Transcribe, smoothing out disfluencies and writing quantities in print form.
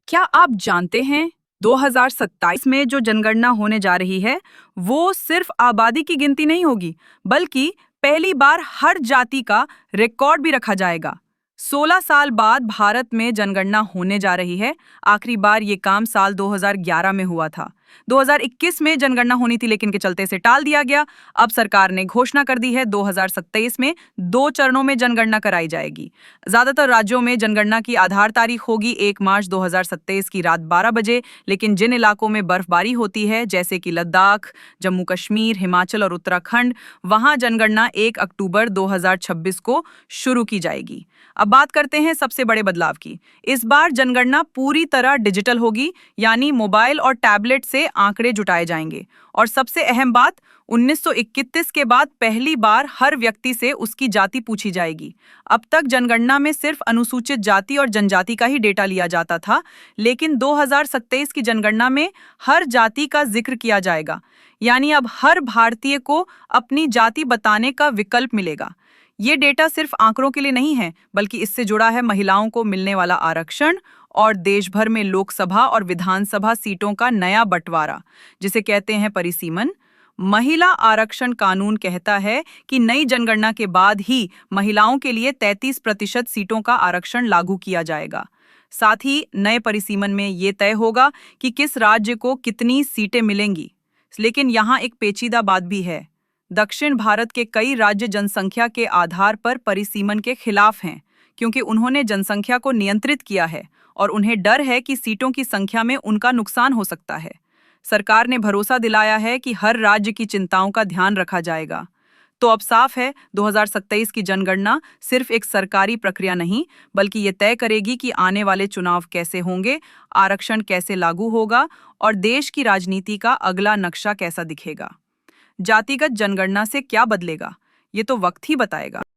क्या आप जानते हैं 2027 में जो जनगणना होने जा रही है वो सिर्फ आबादी की गिनती नहीं होगी, बल्कि पहली बार हर जाति का रिकॉर्ड भी रखा जाएगा। 16 साल बाद भारत में जनगणना होने जा रही है। आखिरी बार ये काम साल 2011 में हुआ था। 2021 में जनगणना होनी थी, लेकिन के चलते इसे टाल दिया गया। अब सरकार ने घोषणा कर दी है 2027 में 2 चरणों में जनगणना कराई जाएगी। ज्यादातर राज्यों में जनगणना की आधार तारीख होगी 1 मार्च 2027 की रात 12 बजे, लेकिन जिन इलाकों में बर्फबारी होती है जैसे कि लद्दाख, जम्मू कश्मीर, हिमाचल और उत्तराखंड, वहां जनगणना 1 अक्टूबर 2026 को शुरू की जाएगी। अब बात करते हैं सबसे बड़े बदलाव की। इस बार जनगणना पूरी तरह डिजिटल होगी, यानी मोबाइल और टैबलेट से आंकड़े जुटाए जाएंगे। और सबसे अहम बात, 1931 के बाद पहली बार हर व्यक्ति से उसकी जाति पूछी जाएगी। अब तक जनगणना में सिर्फ अनुसूचित जाति और जनजाति का ही डेटा लिया जाता था, लेकिन 2027 की जनगणना में हर जाति का जिक्र किया जाएगा। यानी अब हर भारतीय को अपनी जाति बताने का विकल्प मिलेगा। ये डेटा सिर्फ आंकड़ों के लिए नहीं है, बल्कि इससे जुड़ा है महिलाओं को मिलने वाला आरक्षण और देश भर में लोकसभा और विधानसभा सीटों का नया बंटवारा, जिसे कहते हैं परिसीमन। महिला आरक्षण कानून कहता है कि नई जनगणना के बाद ही महिलाओं के लिए 33% सीटों का आरक्षण लागू किया जाएगा। साथ ही नए परिसीमन में ये तय होगा कि किस राज्य को कितनी सीटें मिलेंगी। लेकिन यहाँ एक पेचीदा बात भी है। दक्षिण भारत के कई राज्य जनसंख्या के आधार पर परिसीमन के खिलाफ हैं, क्योंकि उन्होंने जनसंख्या को नियंत्रित किया है और उन्हें डर है कि सीटों की संख्या में उनका नुकसान हो सकता है। सरकार ने भरोसा दिलाया है कि हर राज्य की चिंताओं का ध्यान रखा जाएगा। तो अब साफ है, 2027 की जनगणना सिर्फ एक सरकारी प्रक्रिया नहीं, बल्कि ये तय करेगी कि आने वाले चुनाव कैसे होंगे, आरक्षण कैसे लागू होगा और देश की राजनीति का अगला नक्शा कैसा दिखेगा। जातिगत जनगणना से क्या बदलेगा, ये तो वक्त ही बताएगा।